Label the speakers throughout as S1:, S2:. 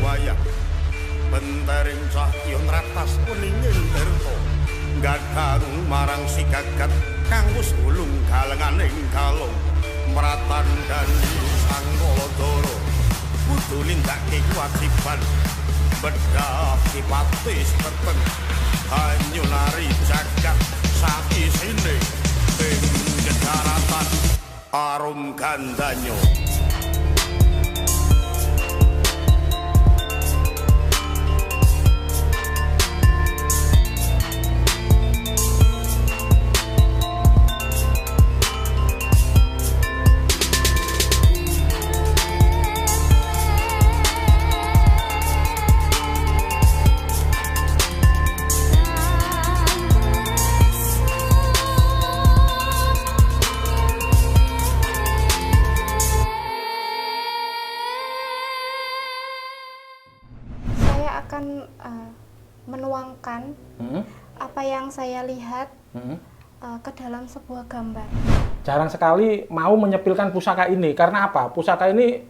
S1: wayah bentering cahya nratas kuninging tirta gadhang marang si gagat kang wis ulung galenganing kalong mratandani sang Baladara kudu nindakake kewajiban bedah kipati peteng hanyunari jagat sakisine ing daratan arum gandanya.
S2: Akan menuangkan apa yang saya lihat ke dalam sebuah gambar.
S3: Jarang sekali mau menyepilkan pusaka ini karena apa? Pusaka ini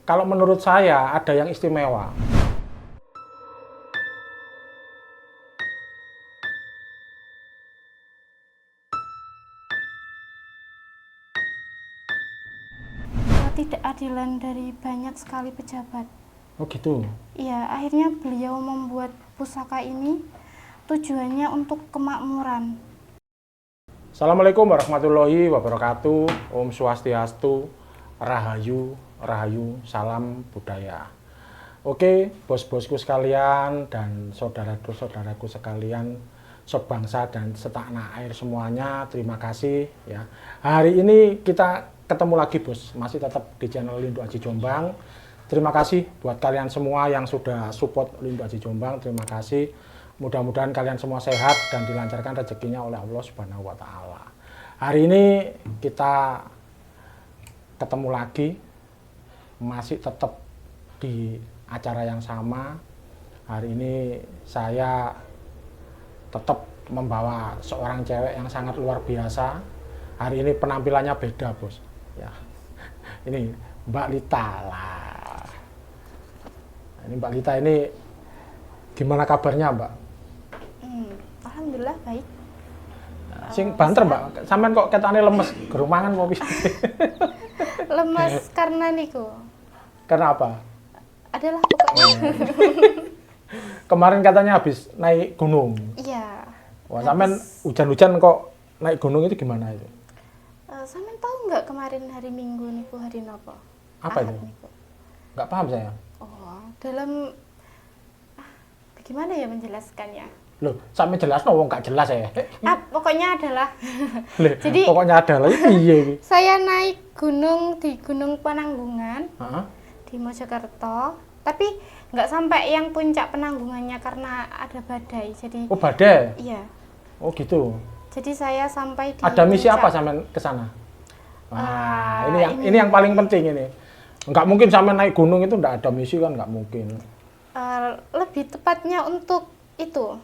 S3: kalau menurut saya ada yang istimewa.
S2: Ketidakadilan dari banyak sekali pejabat.
S3: Oh gitu?
S2: Iya, akhirnya beliau membuat pusaka ini tujuannya untuk kemakmuran.
S3: Assalamualaikum warahmatullahi wabarakatuh. Om Swastiastu, Rahayu, Rahayu, salam budaya. Oke, bos-bosku sekalian dan saudaraku sekalian, sebangsa dan setanah air semuanya, terima kasih ya. Hari ini kita ketemu lagi bos, masih tetap di channel Lindhu Aji Jombang. Terima kasih buat kalian semua yang sudah support Lindhu Aji Jombang. Terima kasih. Mudah-mudahan kalian semua sehat dan dilancarkan rezekinya oleh Allah Subhanahu wa taala. Hari ini kita ketemu lagi, masih tetap di acara yang sama. Hari ini saya tetap membawa seorang cewek yang sangat luar biasa. Hari ini penampilannya beda, Bos. Ya. Ini Mbak Lita lah. Ini Mbak Lita ini gimana kabarnya, Mbak?
S2: Alhamdulillah baik.
S3: Sing banter, Mbak. Sampean kok ketane lemes, gerumangan mau piye?
S2: Lemes karena niku.
S3: Karena apa?
S2: Adalah pokoknya.
S3: Kemarin katanya habis naik gunung.
S2: Iya.
S3: Wah, sampean hujan-hujan kok naik gunung itu gimana itu?
S2: Sampean tahu nggak kemarin hari Minggu niku hari napa?
S3: Apa
S2: Ahad
S3: itu?
S2: Niku.
S3: Nggak paham saya.
S2: Oh, dalam bagaimana ya menjelaskannya?
S3: Loh, sampe jelas no, wong gak jelas ya.
S2: Pokoknya adalah
S3: Jadi pokoknya adalah iya.
S2: Saya naik gunung di Gunung Penanggungan di Mojokerto, tapi nggak sampai yang puncak penanggungannya karena ada badai. Jadi
S3: Oh, badai?
S2: Iya.
S3: Oh, gitu.
S2: Jadi saya sampai di
S3: Ada misi
S2: puncak.
S3: apa sampean ke sana? Wah, ini yang paling penting ini. Nggak mungkin sampean naik gunung itu nggak ada misi kan, nggak mungkin.
S2: Lebih tepatnya untuk itu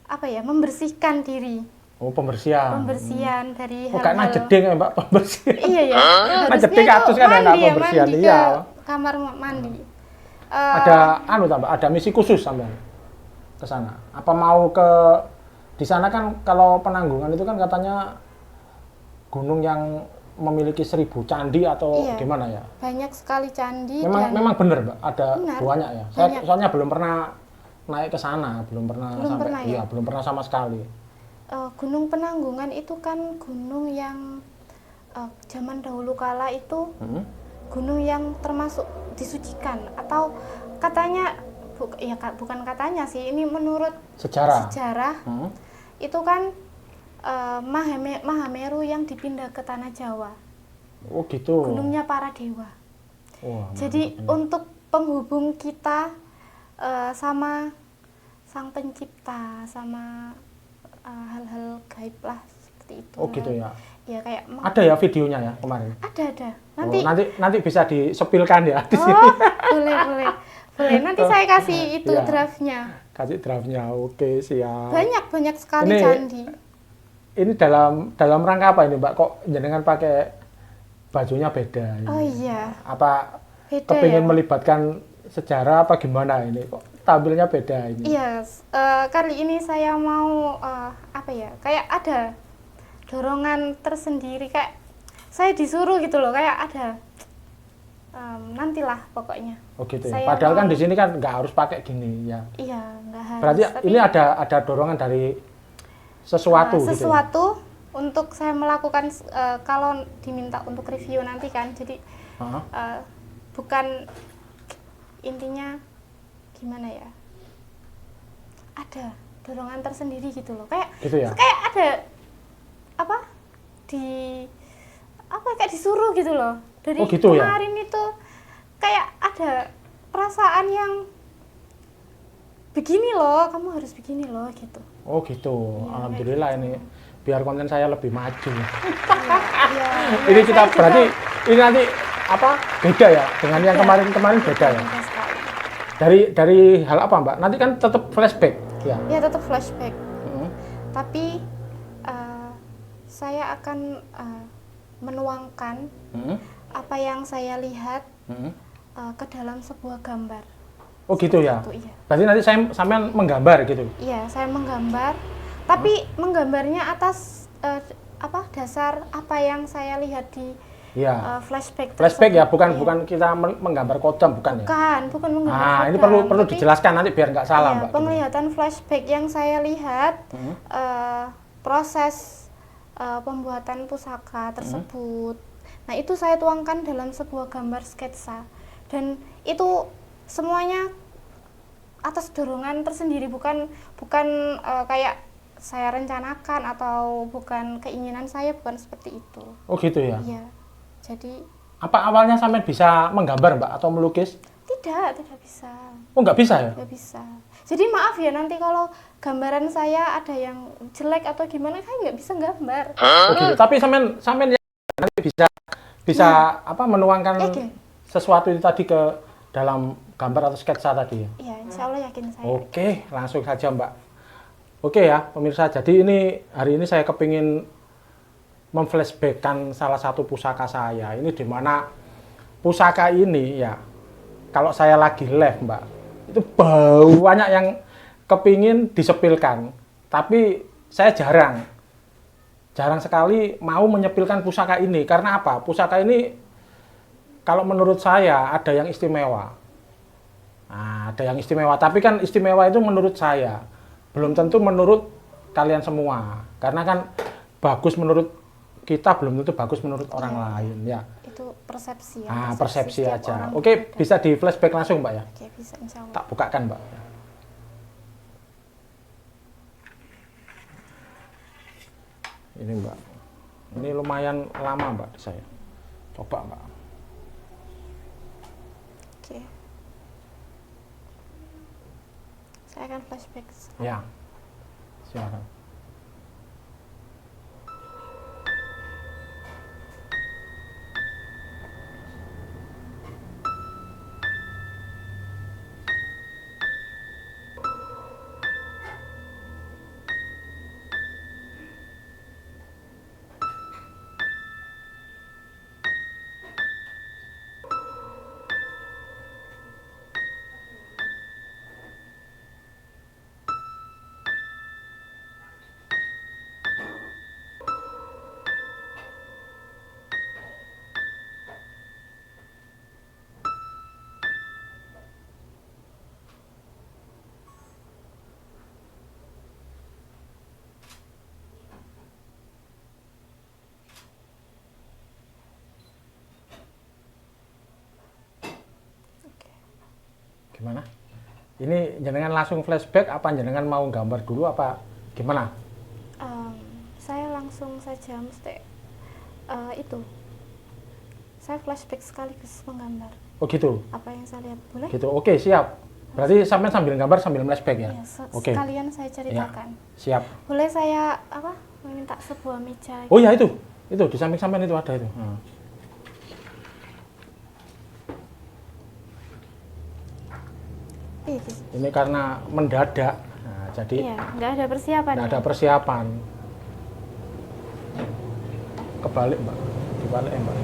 S2: apa ya, membersihkan diri.
S3: Oh, pembersihan.
S2: Pembersihan dari
S3: Oh, karena
S2: hal-hal.
S3: jeding ya, Mbak, pembersihan.
S2: Iya ya.
S3: Nah, jeding atus kan enak pembersihan.
S2: Mandi
S3: Iya.
S2: ke kamar mandi.
S3: Ada tambah, ada misi khusus sampean ke sana. Apa mau ke di sana kan kalau Penanggungan itu kan katanya gunung yang memiliki 1000 candi atau
S2: Iya,
S3: gimana ya?
S2: banyak sekali candi.
S3: Memang benar, Mbak, ada
S2: Benar,
S3: banyak ya. Saya
S2: banyak.
S3: soalnya belum pernah naik ke sana, belum pernah
S2: Pernah ya?
S3: iya, belum pernah sama sekali.
S2: Gunung Penanggungan itu kan gunung yang zaman dahulu kala itu gunung yang termasuk disucikan, atau katanya bukan katanya sih, ini menurut
S3: Sejarah.
S2: itu kan Mahameru yang dipindah ke tanah Jawa.
S3: Oh, gitu.
S2: Gunungnya para dewa.
S3: Wah,
S2: Jadi
S3: mantap ini.
S2: untuk penghubung kita sama Sang Pencipta, sama hal-hal gaib lah seperti itu.
S3: Oh, gitu ya.
S2: Ya kayak
S3: Ada ya videonya ya kemarin.
S2: ada.
S3: Nanti nanti bisa disepilkan ya di sini.
S2: Oh, boleh. Nanti saya kasih itu
S3: Iya.
S2: draftnya.
S3: Kasih draftnya. Oke, siap.
S2: Banyak sekali
S3: Ini-
S2: candi.
S3: Ini dalam rangka apa ini, Mbak? Kok jenengan pakai bajunya beda? Ini?
S2: Oh iya.
S3: Apa
S2: Beda
S3: kepingin
S2: ya?
S3: melibatkan sejarah apa gimana ini? Kok tampilnya beda ini?
S2: Iya, kali ini saya mau apa ya? Kayak ada dorongan tersendiri, kayak saya disuruh gitu loh, kayak ada nantilah pokoknya.
S3: Oh gitu ya.
S2: Saya
S3: Padahal kan
S2: mau-
S3: di sini kan nggak harus pakai gini ya.
S2: Iya, nggak harus.
S3: Berarti
S2: tapi,
S3: ini ada dorongan dari sesuatu gitu. Ya?
S2: sesuatu untuk saya melakukan kalau diminta untuk review nanti kan. Jadi
S3: Heeh.
S2: bukan intinya gimana ya? Ada dorongan tersendiri gitu loh. Kayak
S3: Gitu ya.
S2: kayak ada apa? Kayak disuruh gitu loh. Dari
S3: Oh, gitu ya?
S2: kemarin itu kayak ada perasaan yang begini loh, kamu harus begini loh gitu.
S3: Oh gitu.
S2: Iya,
S3: Alhamdulillah
S2: kayak
S3: ini biar konten saya lebih maju.
S2: Iya,
S3: Ini
S2: saya
S3: kita
S2: juga
S3: berarti ini nanti apa beda ya dengan yang kemarin-kemarin beda ya.
S2: beda sekali.
S3: Dari hal apa Mbak? Nanti kan tetap flashback ya.
S2: Ya tetap flashback,
S3: Heeh.
S2: tapi saya akan menuangkan
S3: Heeh.
S2: apa yang saya lihat
S3: Heeh.
S2: ke dalam sebuah gambar.
S3: Oh gitu ya.
S2: Itu iya.
S3: Berarti nanti saya sampean menggambar gitu.
S2: Iya, saya menggambar, tapi menggambarnya atas dasar apa yang saya lihat di
S3: Iya.
S2: flashback.
S3: Flashback ya,
S2: tersebut.
S3: bukan
S2: Iya.
S3: bukan kita menggambar kodam bukan ya.
S2: Bukan menggambar.
S3: Ah, ini
S2: kodam,
S3: perlu
S2: tapi,
S3: dijelaskan nanti biar nggak salah
S2: iya,
S3: Mbak.
S2: penglihatan flashback yang saya lihat proses pembuatan pusaka tersebut. Nah, itu saya tuangkan dalam sebuah gambar sketsa. Dan itu semuanya atas dorongan tersendiri, bukan kayak saya rencanakan atau bukan keinginan saya, bukan seperti itu.
S3: Oh gitu ya.
S2: Iya. Jadi
S3: Apa awalnya sampean bisa menggambar Mbak atau melukis?
S2: tidak bisa.
S3: Oh nggak bisa ya?
S2: Nggak bisa. Jadi maaf ya, nanti kalau gambaran saya ada yang jelek atau gimana, saya nggak bisa gambar.
S3: Oh gitu. Tapi sampean ya nanti bisa apa menuangkan
S2: Yakin?
S3: sesuatu itu tadi ke dalam gambar atau sketsa tadi ya.
S2: Iya, insya Allah yakin saya.
S3: Oke, langsung saja Mbak. Oke ya, pemirsa. Jadi hari ini saya kepingin memflashbackkan salah satu pusaka saya. Ini di mana pusaka ini ya, kalau saya lagi live Mbak, itu banyak yang kepingin disepilkan. Tapi saya jarang sekali mau menyepilkan pusaka ini. Karena apa? Pusaka ini kalau menurut saya ada yang istimewa. Nah, ada yang istimewa, tapi kan istimewa itu menurut saya, belum tentu menurut kalian semua. Karena kan bagus menurut kita, belum tentu bagus menurut orang lain ya.
S2: Itu persepsi ya.
S3: Persepsi
S2: setiap
S3: aja.
S2: orang
S3: Oke,
S2: berbeda.
S3: bisa di flashback langsung Mbak ya.
S2: Oke, bisa insya Allah.
S3: Tak bukakan Mbak. Ini Mbak. Ini lumayan lama Mbak di saya. Coba Mbak.
S2: Oke. Saya akan flashback.
S3: Ya. Silakan. Gimana? Ini jenengan langsung flashback apa jenengan mau gambar dulu apa gimana?
S2: Saya langsung saja mesti itu. Saya flashback sekaligus menggambar
S3: Oh gitu.
S2: apa yang saya lihat. Boleh?
S3: Gitu. Oke, siap. Berarti sampai sambil gambar sambil flashback ya?
S2: Ya,
S3: Oke.
S2: sekalian saya ceritakan.
S3: Siap.
S2: Boleh saya meminta sebuah meja?
S3: Oh ya itu di samping sampean itu ada itu. Ini karena mendadak, nah, jadi
S2: Iya, nggak ada persiapan.
S3: nggak
S2: ya?
S3: ada persiapan. Kebalik Mbak, dibalik Mbak.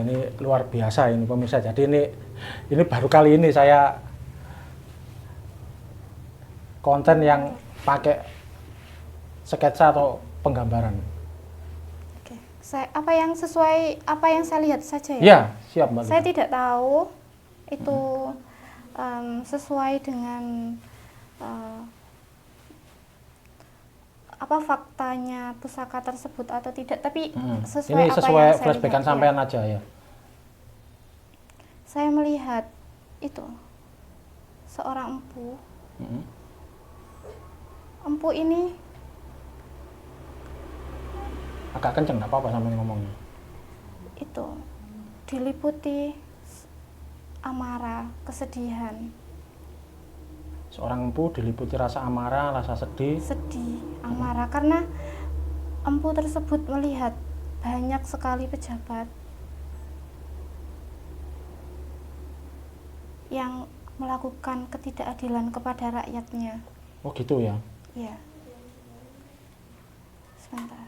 S3: ini luar biasa ini pemirsa. Jadi ini baru kali ini saya konten yang pakai sketsa atau penggambaran.
S2: Oke. Apa yang sesuai apa yang saya lihat saja ya?
S3: Ya, siap Mbak.
S2: Saya tidak tahu itu sesuai dengan apa faktanya pusaka tersebut atau tidak, tapi sesuai
S3: ini
S2: apa
S3: sesuai
S2: yang saya
S3: flashbackan
S2: lihat,
S3: sampean
S2: ya.
S3: aja ya.
S2: Saya melihat itu seorang empu ini
S3: Agak kenceng, nggak apa-apa sampean ngomongnya.
S2: itu diliputi amarah, kesedihan,
S3: Seorang empu diliputi rasa amarah, rasa sedih.
S2: amarah, karena empu tersebut melihat banyak sekali pejabat yang melakukan ketidakadilan kepada rakyatnya.
S3: Oh gitu ya.
S2: Ya, sebentar.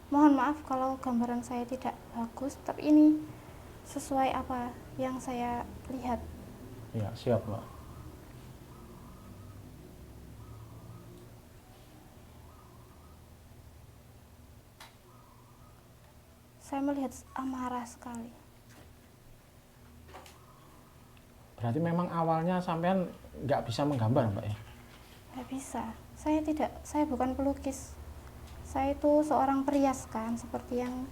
S2: Mohon maaf kalau gambaran saya tidak bagus, tapi ini sesuai apa yang saya lihat.
S3: Ya, siap Mbak.
S2: Saya melihat amarah sekali.
S3: Berarti memang awalnya sampean nggak bisa menggambar Mbak ya?
S2: Nggak bisa. Saya bukan pelukis. Saya itu seorang perias kan, seperti yang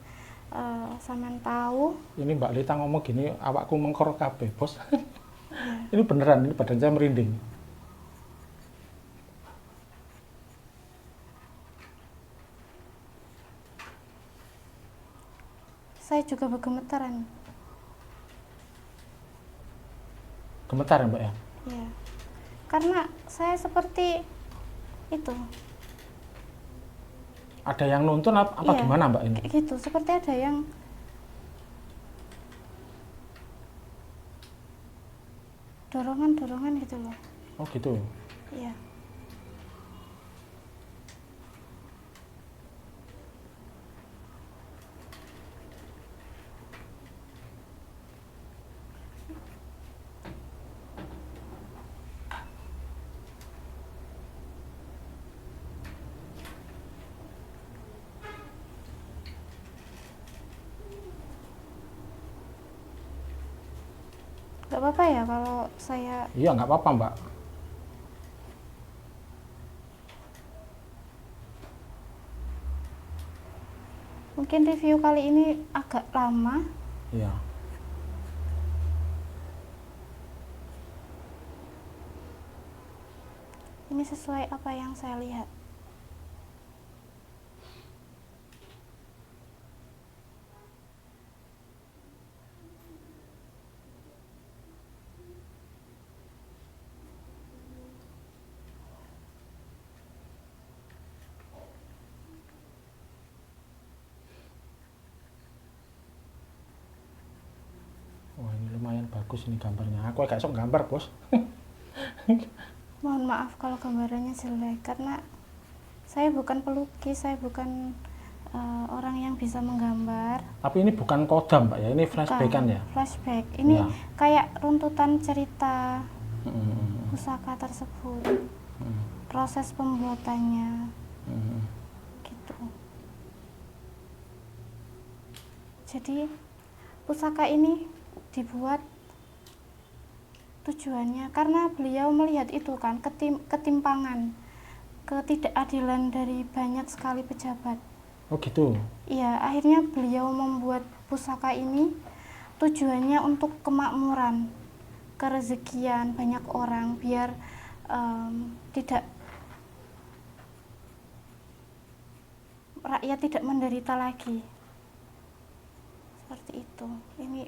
S2: sampean tahu.
S3: Ini Mbak Lita ngomong gini, awakku mengkor kabeh, Bos.
S2: Ya.
S3: Ini beneran, ini badan saya merinding.
S2: Saya juga bergemetaran.
S3: Gemetar ya Mbak ya?
S2: Ya. Karena saya seperti itu.
S3: Ada yang nuntun apa
S2: Iya,
S3: gimana Mbak ini?
S2: kayak gitu, seperti ada yang dorongan gitu loh.
S3: Oh gitu.
S2: Iya. Gak apa-apa ya kalau saya
S3: Iya nggak apa-apa Mbak.
S2: mungkin review kali ini agak lama.
S3: Iya.
S2: Ini sesuai apa yang saya lihat.
S3: Wah ini lumayan bagus ini gambarnya. Aku agak sok gambar Bos.
S2: Mohon maaf kalau gambarannya jelek, karena saya bukan pelukis, saya bukan orang yang bisa menggambar.
S3: Tapi ini bukan kodam Mbak ya, ini flashbackan
S2: Bukan,
S3: ya?
S2: flashback. Ini
S3: Ya.
S2: kayak runtutan cerita
S3: Mm-mm.
S2: pusaka tersebut,
S3: Mm-mm.
S2: proses pembuatannya,
S3: Mm-mm.
S2: gitu. Jadi pusaka ini dibuat tujuannya karena beliau melihat itu kan ketimpangan, ketidakadilan dari banyak sekali pejabat.
S3: Oh gitu.
S2: Iya, akhirnya beliau membuat pusaka ini tujuannya untuk kemakmuran, kerezekian banyak orang, biar rakyat tidak menderita lagi. Seperti itu. Ini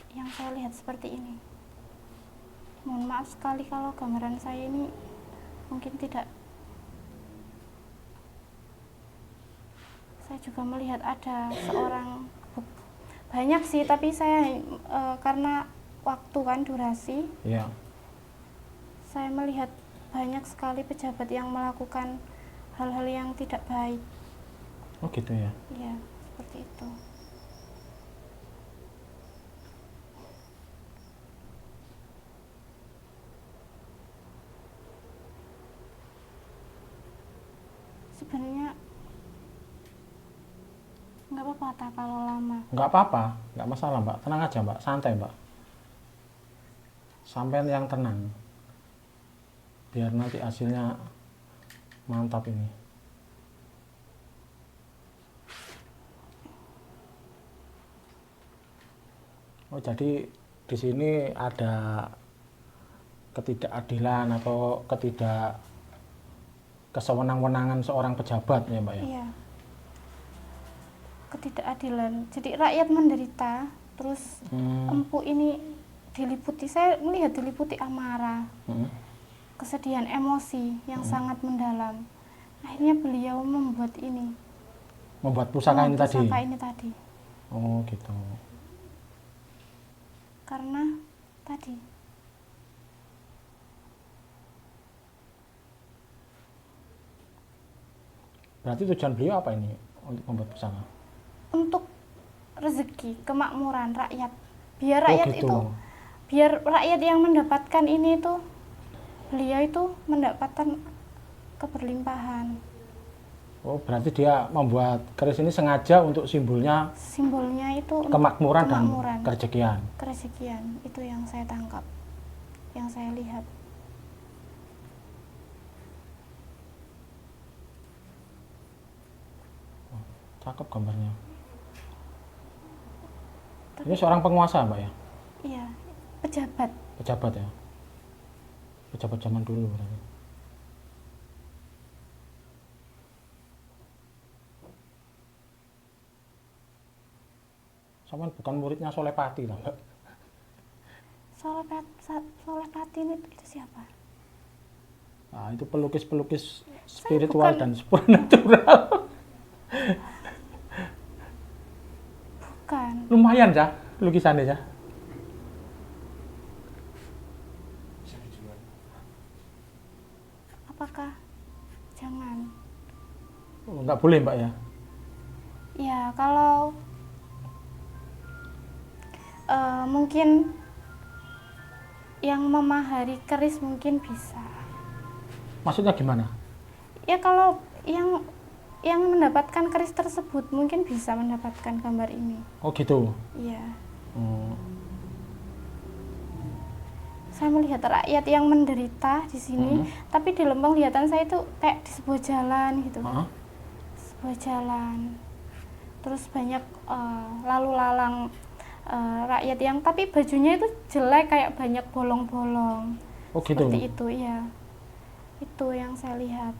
S2: yang saya lihat seperti ini. Mohon maaf sekali kalau gambaran saya ini mungkin tidak. Saya juga melihat ada seorang, banyak sih, tapi saya karena waktu kan durasi,
S3: Iya.
S2: saya melihat banyak sekali pejabat yang melakukan hal-hal yang tidak baik.
S3: Oh gitu ya.
S2: Iya, seperti itu. Sebenarnya nggak apa-apa tak kalau lama.
S3: Nggak apa-apa, nggak masalah Mbak, tenang aja Mbak, santai Mbak. Sampai yang tenang, biar nanti hasilnya mantap ini. Oh jadi di sini ada ketidakadilan atau kesewenang-wenangan seorang pejabat ya Mbak ya?
S2: Iya. Ketidakadilan. Jadi rakyat menderita, terus empu ini diliputi, saya melihat diliputi amarah, kesedihan, emosi yang sangat mendalam. Akhirnya beliau membuat ini.
S3: Membuat pusaka ini tadi?
S2: Pusaka ini tadi.
S3: Oh gitu.
S2: Karena tadi.
S3: Berarti tujuan beliau apa ini untuk membuat pusaka?
S2: Untuk rezeki, kemakmuran rakyat. Biar
S3: Oh,
S2: rakyat
S3: gitu.
S2: itu, biar rakyat yang mendapatkan ini itu, beliau itu mendapatkan keberlimpahan.
S3: Oh berarti dia membuat keris ini sengaja untuk simbolnya
S2: Simbolnya itu untuk
S3: kemakmuran dan
S2: kemakmuran,
S3: kerezekian.
S2: kerezekian. Itu yang saya tangkap, yang saya lihat.
S3: Cakep gambarnya. Ini seorang penguasa Mbak ya?
S2: Iya, pejabat.
S3: Pejabat ya? Pejabat zaman dulu berarti. Sama bukan muridnya Solepati lah Mbak?
S2: Solepati itu siapa?
S3: Nah itu pelukis-pelukis spiritual
S2: bukan-
S3: dan supernatural.
S2: Bukan.
S3: Lumayan ya lukisannya ya.
S2: Apakah? Jangan.
S3: Oh, nggak boleh Mbak ya?
S2: Ya, kalau mungkin yang memahari keris mungkin bisa.
S3: Maksudnya gimana?
S2: Ya kalau yang mendapatkan keris tersebut mungkin bisa mendapatkan gambar ini.
S3: Oh gitu.
S2: Iya.
S3: Hmm.
S2: Saya melihat rakyat yang menderita di sini, tapi di penglihatan saya itu kayak di sebuah jalan gitu. Sebuah jalan. Terus banyak lalu lalang rakyat yang tapi bajunya itu jelek, kayak banyak bolong-bolong.
S3: Oh gitu.
S2: Seperti itu, iya. Itu yang saya lihat.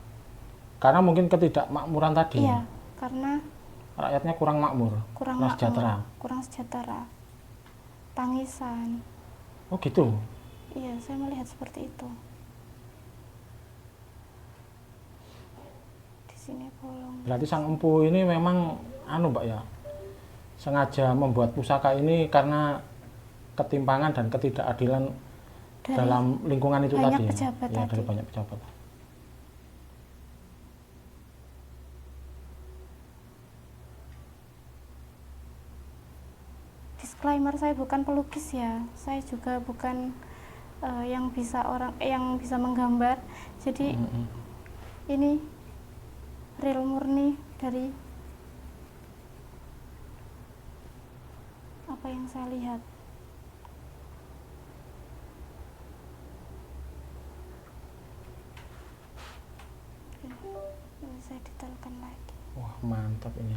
S3: Karena mungkin ketidakmakmuran tadi.
S2: Iya, karena
S3: Rakyatnya kurang makmur,
S2: kurang
S3: sejahtera.
S2: kurang sejahtera. Tangisan.
S3: Oh gitu.
S2: Iya, saya melihat seperti itu. Di sini bolong.
S3: Berarti sang empu ini memang Mbak ya, sengaja membuat pusaka ini karena ketimpangan dan ketidakadilan
S2: Dari
S3: dalam lingkungan itu
S2: banyak
S3: tadi.
S2: pejabat
S3: Ya,
S2: tadi.
S3: dari banyak pejabat.
S2: Disclaimer, saya bukan pelukis ya. Saya juga bukan yang bisa menggambar. Jadi ini real murni dari apa yang saya lihat. Ini saya detailkan lagi.
S3: Wah mantap ini.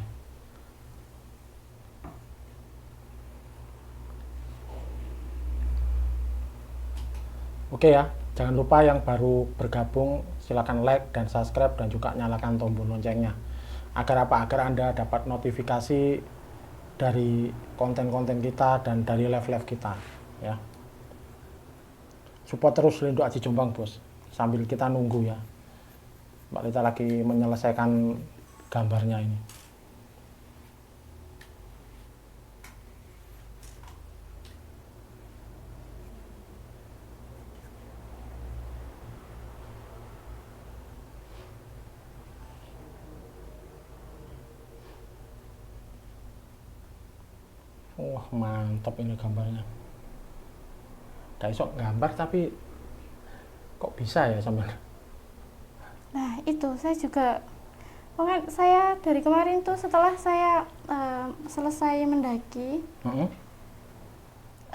S3: Oke ya, jangan lupa yang baru bergabung silakan like dan subscribe dan juga nyalakan tombol loncengnya. Agar apa? Agar Anda dapat notifikasi dari konten-konten kita dan dari live-live kita ya. Support terus Linduk Aji Jombang Bos. Sambil kita nunggu ya. Mbak Lita lagi menyelesaikan gambarnya ini. Wah, mantap ini gambarnya. Gak iso gambar tapi kok bisa ya sampean?
S2: Nah itu saya juga, pokoknya saya dari kemarin tuh setelah saya selesai mendaki,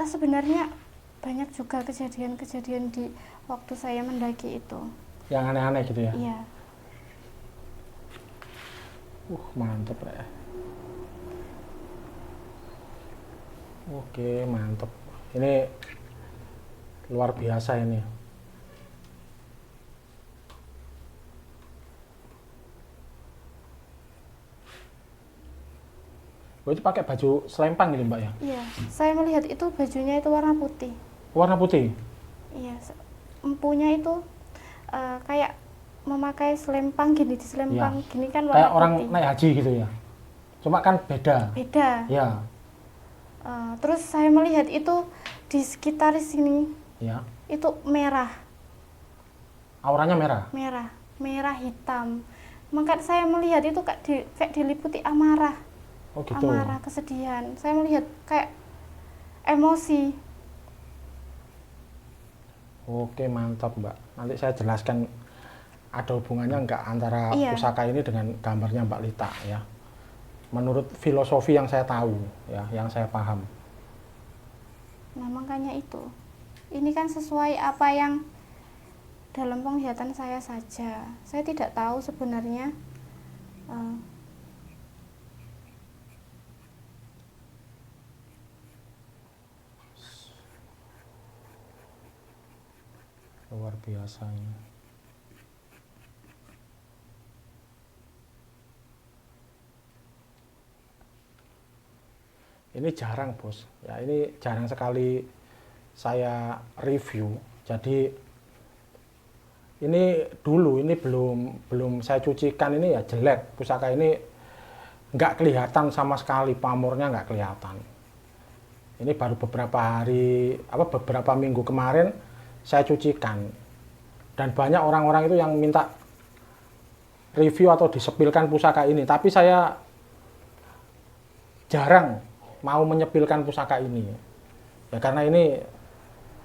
S2: sebenarnya banyak juga kejadian-kejadian di waktu saya mendaki itu.
S3: Yang aneh-aneh gitu ya?
S2: Iya.
S3: Mantep ya. Oke, mantep. Ini luar biasa ini. Itu pakai baju selempang gitu Mbak ya?
S2: Iya, saya melihat itu bajunya itu warna putih.
S3: Warna putih?
S2: Iya, empunya itu kayak memakai selempang gini, di selempang
S3: ya.
S2: gini kan warna
S3: kayak orang
S2: putih.
S3: naik haji gitu ya? Cuma kan beda.
S2: Beda.
S3: Ya.
S2: Terus saya melihat itu di sekitar sini,
S3: Ya.
S2: itu merah.
S3: Auranya merah?
S2: Merah hitam. Maka saya melihat itu kayak diliputi amarah.
S3: Oh gitu.
S2: Amarah, kesedihan. Saya melihat kayak emosi.
S3: Oke, mantap Mbak. Nanti saya jelaskan ada hubungannya enggak antara
S2: Iya.
S3: pusaka ini dengan gambarnya Mbak Lita ya. Menurut filosofi yang saya tahu ya, yang saya paham.
S2: Nah makanya itu. Ini kan sesuai apa yang dalam penglihatan saya saja. Saya tidak tahu sebenarnya
S3: Luar biasa ini. Ini jarang bos, ya ini jarang sekali saya review. Jadi ini dulu ini belum saya cucikan, ini ya jelek, pusaka ini nggak kelihatan sama sekali, pamornya nggak kelihatan. Ini baru beberapa minggu kemarin saya cucikan, dan banyak orang-orang itu yang minta review atau disepilkan pusaka ini, tapi saya jarang mau menyepilkan pusaka ini ya, karena ini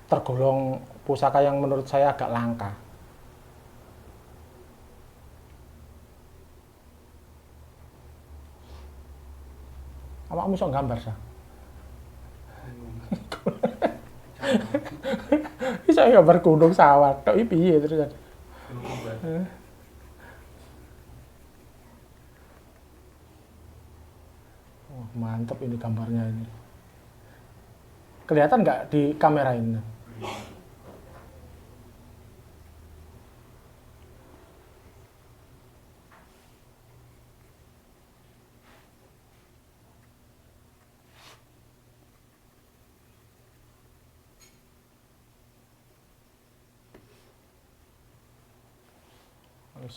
S3: tergolong pusaka yang menurut saya agak langka. Awakmu iso gambar sah? Bisa gambar gunung sawah tok iki piye terus. Oh, mantap ini gambarnya ini. Kelihatan nggak di kamera ini?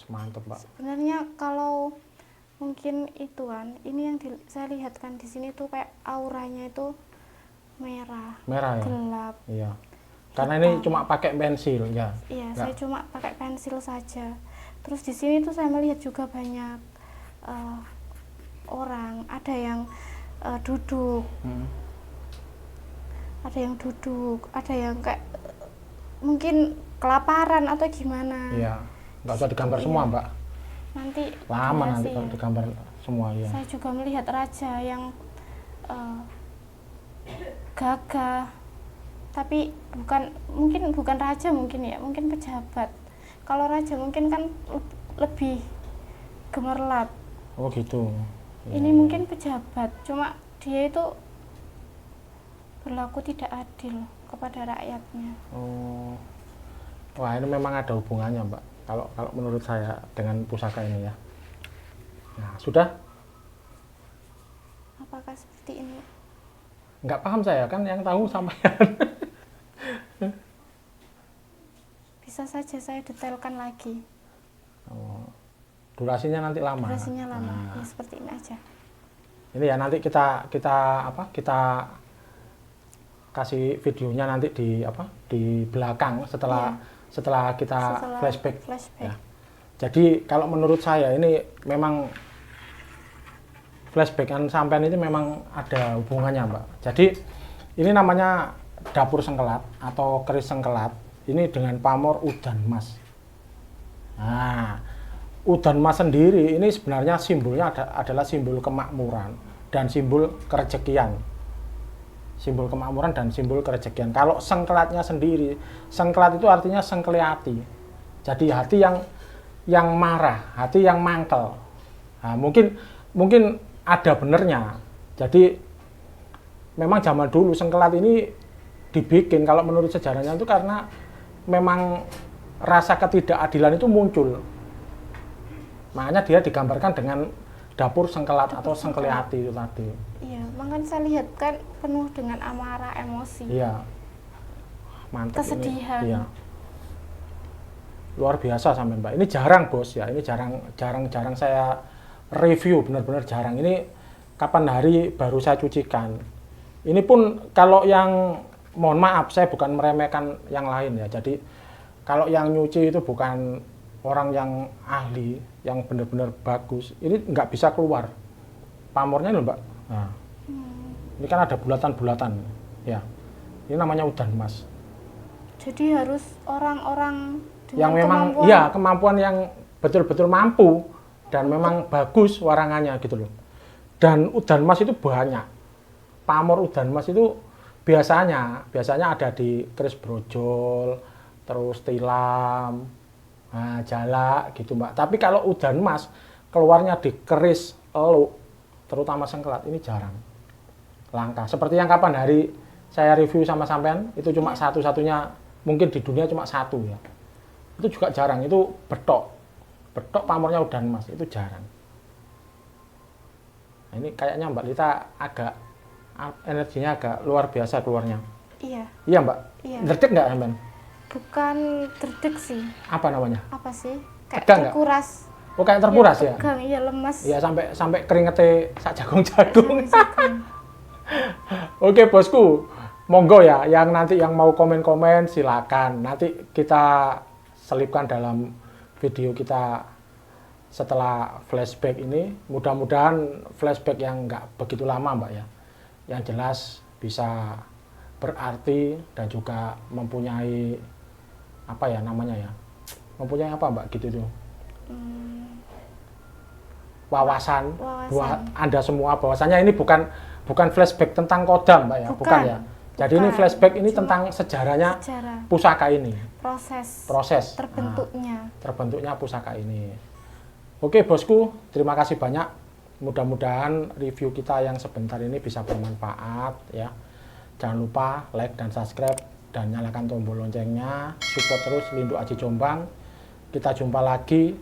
S3: Mantap, Pak.
S2: sebenarnya kalau mungkin itu kan, ini yang saya lihat kan di sini tuh kayak auranya itu merah
S3: Merah ya?
S2: gelap.
S3: Iya. Karena ini cuma pakai pensil ya.
S2: Iya, saya cuma pakai pensil saja. Terus di sini tuh saya melihat juga banyak orang, ada yang duduk, ada yang kayak mungkin kelaparan atau gimana.
S3: Iya, nggak usah digambar semua, Mbak.
S2: Nanti
S3: Lama nanti
S2: durasi
S3: kalau
S2: ya.
S3: digambar semua ya.
S2: Saya juga melihat raja yang gagah, tapi mungkin bukan raja, mungkin pejabat. Kalau raja mungkin kan lebih gemerlap.
S3: Oh gitu.
S2: Ini mungkin pejabat, cuma dia itu berlaku tidak adil kepada rakyatnya.
S3: Oh. Wah, ini memang ada hubungannya, Mbak. Kalau menurut saya dengan pusaka ini ya. Nah, sudah?
S2: Apakah seperti ini?
S3: Nggak paham saya, kan yang tahu sampean.
S2: Bisa saja saya detailkan lagi.
S3: Oh. Durasinya nanti lama.
S2: Durasinya lama.
S3: Nah.
S2: Ya seperti ini aja.
S3: Ini ya nanti kita kasih videonya nanti di belakang setelah kita flashback. Ya. Jadi kalau menurut saya ini memang flashbackan sampean itu memang ada hubungannya, Mbak. Jadi ini namanya dapur sengkelat atau keris sengkelat. Ini dengan pamor udan mas. Nah, udan mas sendiri ini sebenarnya simbolnya adalah simbol kemakmuran dan simbol kerejekian. Simbol kemakmuran dan simbol kerejekian. Kalau sengkelatnya sendiri, sengkelat itu artinya sengkeliati. Jadi hati yang marah, hati yang mangkel. Nah, mungkin ada benernya. Jadi memang zaman dulu sengkelat ini dibikin kalau menurut sejarahnya itu karena memang rasa ketidakadilan itu muncul. Makanya dia digambarkan dengan dapur sengkelat atau sengkeliati itu tadi.
S2: Iya, makanya saya lihat kan penuh dengan amarah, emosi.
S3: Iya. Mantap
S2: Kesedihan.
S3: ini. Iya. Luar biasa sampai Mbak. Ini jarang bos ya. Ini jarang saya review, benar-benar jarang. Ini kapan hari baru saya cucikan. Ini pun kalau yang mohon maaf saya bukan meremehkan yang lain ya. Jadi kalau yang nyuci itu bukan orang yang ahli, yang benar-benar bagus. Ini nggak bisa keluar pamornya loh Mbak. Nah, ini kan ada bulatan-bulatan ya. Ini namanya udan mas.
S2: Jadi harus orang-orang
S3: Yang memang kemampuan yang betul-betul mampu dan memang bagus warangannya gitu loh. Dan udan mas itu banyak. Pamor udan mas itu biasanya ada di keris brojol, terus tilam, nah, jalak gitu Mbak. Tapi kalau udan mas keluarnya di keris eluk, terutama sengkelat ini jarang, langka. Seperti yang kapan hari saya review sama sampean itu cuma satu-satunya, mungkin di dunia cuma satu ya. Itu juga jarang, itu betok pamornya udan mas itu jarang. Nah, ini kayaknya Mbak Lita agak energinya agak luar biasa keluarnya. Iya Mbak.
S2: Iya.
S3: Derdek nggak sampean?
S2: Bukan derdek sih.
S3: Apa namanya?
S2: Apa sih? Kayak
S3: Tegang nggak?
S2: terkuras.
S3: Oh kayak terkuras ya?
S2: Tegang, iya lemas.
S3: Iya sampai keringetnya sak jagung-jagung.
S2: Tegang.
S3: Oke bosku, monggo ya yang nanti yang mau komen-komen silakan. Nanti kita selipkan dalam video kita setelah flashback ini. Mudah-mudahan flashback yang nggak begitu lama Mbak ya. Yang jelas bisa berarti dan juga mempunyai apa ya namanya ya. Mempunyai apa Mbak gitu tuh. Wawasan buat Anda semua bahwasanya ini bukan flashback tentang kodam Mbak ya, bukan ya. Jadi ini flashback ini tentang sejarahnya pusaka ini. Proses terbentuknya pusaka ini. Oke bosku, terima kasih banyak. Mudah-mudahan review kita yang sebentar ini bisa bermanfaat ya. Jangan lupa like dan subscribe dan nyalakan tombol loncengnya. Support terus Lindu Aji Jombang. Kita jumpa lagi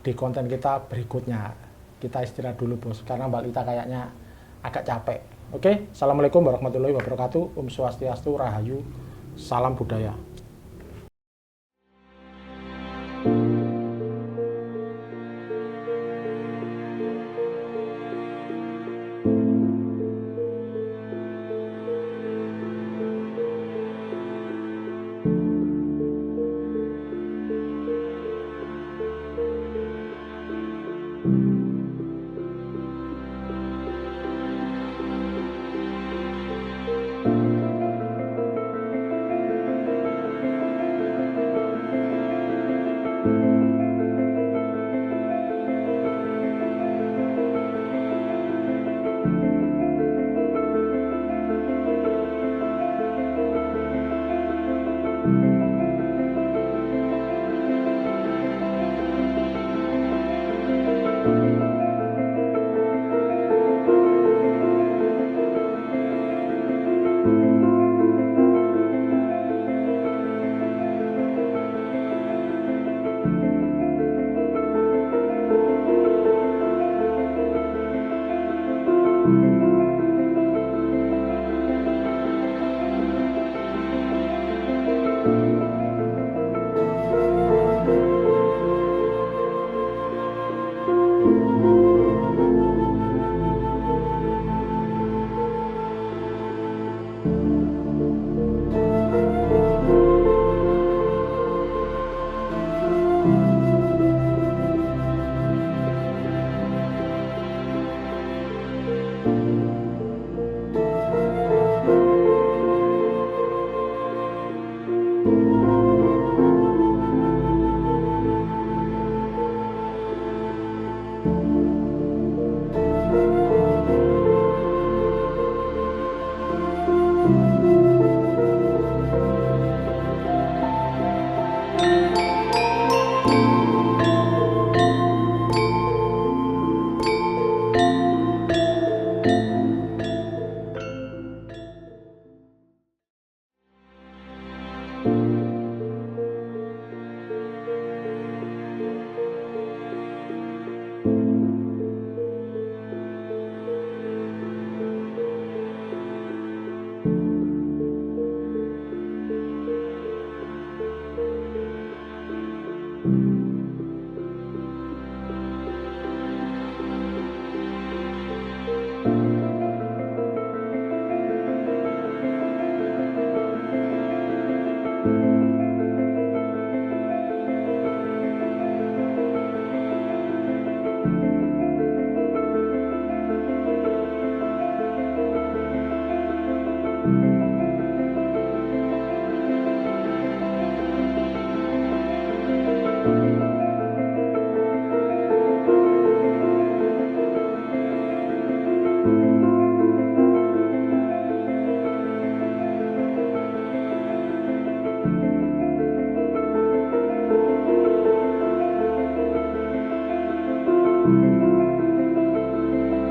S3: di konten kita berikutnya. Kita istirahat dulu bos, karena Mbak Lita kayaknya agak capek. Oke, assalamualaikum warahmatullahi wabarakatuh. Om Swastiastu, Rahayu, salam budaya. Thank you.